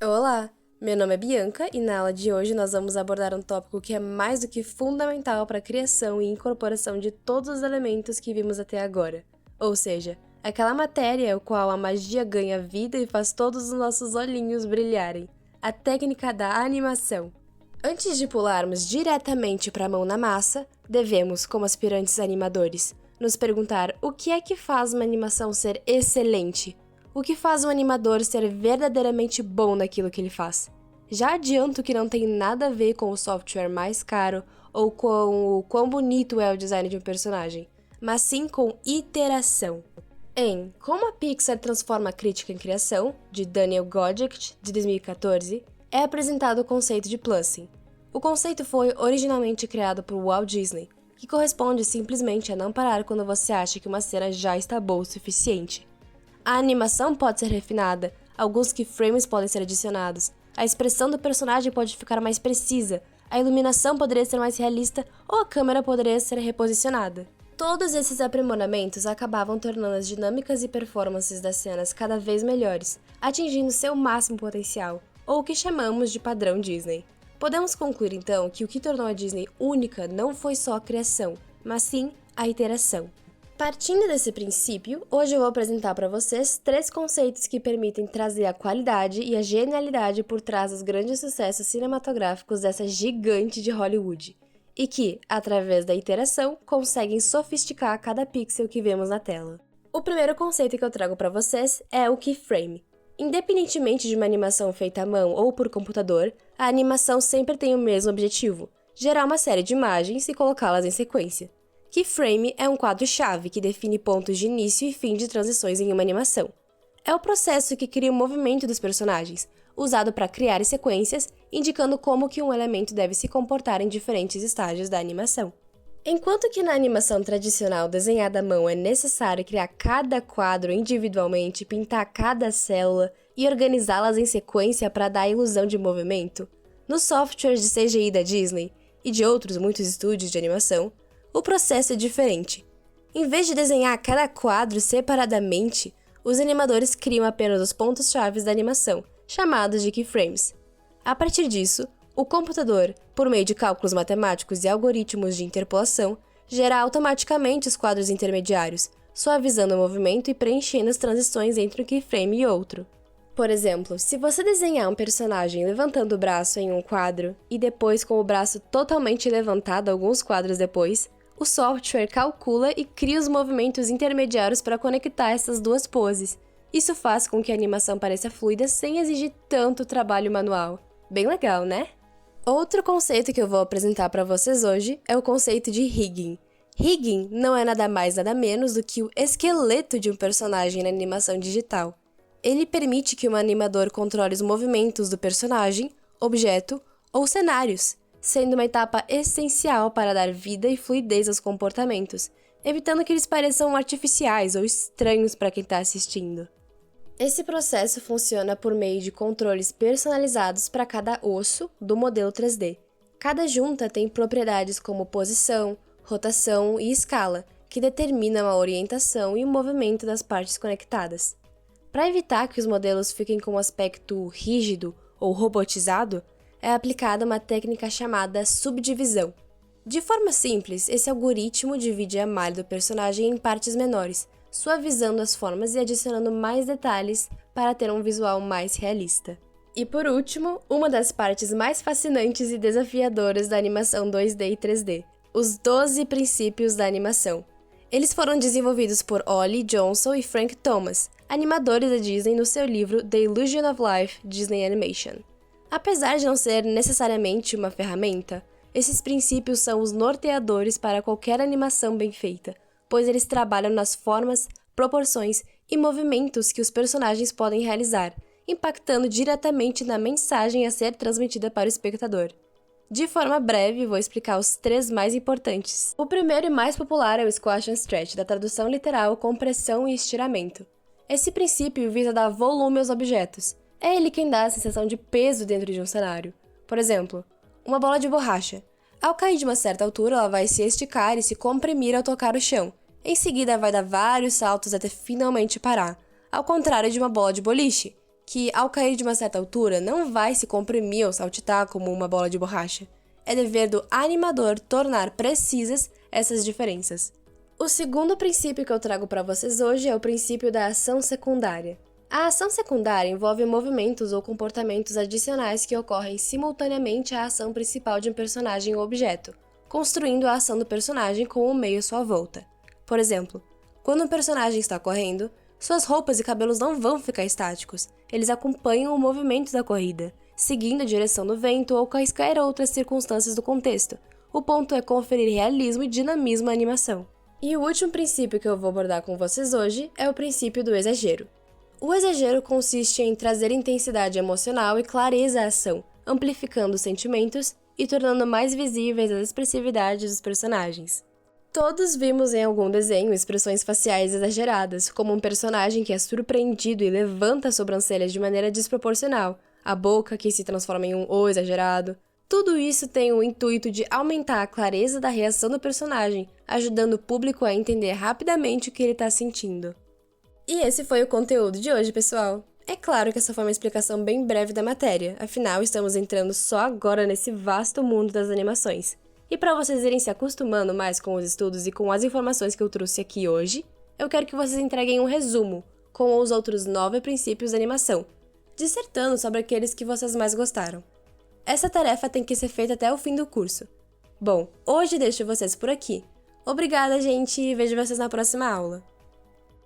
Olá, meu nome é Bianca e na aula de hoje nós vamos abordar um tópico que é mais do que fundamental para a criação e incorporação de todos os elementos que vimos até agora, ou seja, aquela matéria ao qual a magia ganha vida e faz todos os nossos olhinhos brilharem, a técnica da animação. Antes de pularmos diretamente para a mão na massa, devemos, como aspirantes animadores, nos perguntar o que é que faz uma animação ser excelente. O que faz um animador ser verdadeiramente bom naquilo que ele faz? Já adianto que não tem nada a ver com o software mais caro ou com o quão bonito é o design de um personagem, mas sim com iteração. Em Como a Pixar Transforma a Crítica em Criação, de Daniel Godjic, de 2014, é apresentado o conceito de plussing. O conceito foi originalmente criado por Walt Disney, que corresponde simplesmente a não parar quando você acha que uma cena já está boa o suficiente. A animação pode ser refinada, alguns keyframes podem ser adicionados, a expressão do personagem pode ficar mais precisa, a iluminação poderia ser mais realista ou a câmera poderia ser reposicionada. Todos esses aprimoramentos acabavam tornando as dinâmicas e performances das cenas cada vez melhores, atingindo seu máximo potencial, ou o que chamamos de padrão Disney. Podemos concluir então que o que tornou a Disney única não foi só a criação, mas sim a iteração. Partindo desse princípio, hoje eu vou apresentar para vocês 3 conceitos que permitem trazer a qualidade e a genialidade por trás dos grandes sucessos cinematográficos dessa gigante de Hollywood, e que, através da iteração, conseguem sofisticar cada pixel que vemos na tela. O primeiro conceito que eu trago para vocês é o keyframe. Independentemente de uma animação feita à mão ou por computador, a animação sempre tem o mesmo objetivo: gerar uma série de imagens e colocá-las em sequência. Keyframe é um quadro-chave que define pontos de início e fim de transições em uma animação. É o processo que cria o movimento dos personagens, usado para criar sequências, indicando como que um elemento deve se comportar em diferentes estágios da animação. Enquanto que na animação tradicional desenhada à mão é necessário criar cada quadro individualmente, pintar cada célula e organizá-las em sequência para dar a ilusão de movimento, nos softwares de CGI da Disney e de outros muitos estúdios de animação, o processo é diferente. Em vez de desenhar cada quadro separadamente, os animadores criam apenas os pontos-chave da animação, chamados de keyframes. A partir disso, o computador, por meio de cálculos matemáticos e algoritmos de interpolação, gera automaticamente os quadros intermediários, suavizando o movimento e preenchendo as transições entre um keyframe e outro. Por exemplo, se você desenhar um personagem levantando o braço em um quadro e depois com o braço totalmente levantado alguns quadros depois, o software calcula e cria os movimentos intermediários para conectar essas duas poses. Isso faz com que a animação pareça fluida sem exigir tanto trabalho manual. Bem legal, né? Outro conceito que eu vou apresentar para vocês hoje é o conceito de rigging. Rigging não é nada mais nada menos do que o esqueleto de um personagem na animação digital. Ele permite que um animador controle os movimentos do personagem, objeto ou cenários, sendo uma etapa essencial para dar vida e fluidez aos comportamentos, evitando que eles pareçam artificiais ou estranhos para quem está assistindo. Esse processo funciona por meio de controles personalizados para cada osso do modelo 3D. Cada junta tem propriedades como posição, rotação e escala, que determinam a orientação e o movimento das partes conectadas. Para evitar que os modelos fiquem com um aspecto rígido ou robotizado, é aplicada uma técnica chamada subdivisão. De forma simples, esse algoritmo divide a malha do personagem em partes menores, suavizando as formas e adicionando mais detalhes para ter um visual mais realista. E por último, uma das partes mais fascinantes e desafiadoras da animação 2D e 3D, os 12 princípios da animação. Eles foram desenvolvidos por Ollie Johnson e Frank Thomas, animadores da Disney, no seu livro The Illusion of Life, Disney Animation. Apesar de não ser necessariamente uma ferramenta, esses princípios são os norteadores para qualquer animação bem feita, pois eles trabalham nas formas, proporções e movimentos que os personagens podem realizar, impactando diretamente na mensagem a ser transmitida para o espectador. De forma breve, vou explicar os 3 mais importantes. O primeiro e mais popular é o Squash and Stretch, da tradução literal compressão e estiramento. Esse princípio visa dar volume aos objetos. É ele quem dá a sensação de peso dentro de um cenário. Por exemplo, uma bola de borracha. Ao cair de uma certa altura, ela vai se esticar e se comprimir ao tocar o chão. Em seguida, vai dar vários saltos até finalmente parar, ao contrário de uma bola de boliche, que ao cair de uma certa altura não vai se comprimir ou saltitar como uma bola de borracha. É dever do animador tornar precisas essas diferenças. O segundo princípio que eu trago para vocês hoje é o princípio da ação secundária. A ação secundária envolve movimentos ou comportamentos adicionais que ocorrem simultaneamente à ação principal de um personagem ou objeto, construindo a ação do personagem com o meio à sua volta. Por exemplo, quando um personagem está correndo, suas roupas e cabelos não vão ficar estáticos, eles acompanham o movimento da corrida, seguindo a direção do vento ou quaisquer outras circunstâncias do contexto. O ponto é conferir realismo e dinamismo à animação. E o último princípio que eu vou abordar com vocês hoje é o princípio do exagero. O exagero consiste em trazer intensidade emocional e clareza à ação, amplificando os sentimentos e tornando mais visíveis as expressividades dos personagens. Todos vimos em algum desenho expressões faciais exageradas, como um personagem que é surpreendido e levanta as sobrancelhas de maneira desproporcional, a boca que se transforma em um O exagerado. Tudo isso tem o intuito de aumentar a clareza da reação do personagem, ajudando o público a entender rapidamente o que ele está sentindo. E esse foi o conteúdo de hoje, pessoal. É claro que essa foi uma explicação bem breve da matéria, afinal estamos entrando só agora nesse vasto mundo das animações. E para vocês irem se acostumando mais com os estudos e com as informações que eu trouxe aqui hoje, eu quero que vocês entreguem um resumo com os outros 9 princípios da animação, dissertando sobre aqueles que vocês mais gostaram. Essa tarefa tem que ser feita até o fim do curso. Bom, hoje deixo vocês por aqui. Obrigada, gente, e vejo vocês na próxima aula.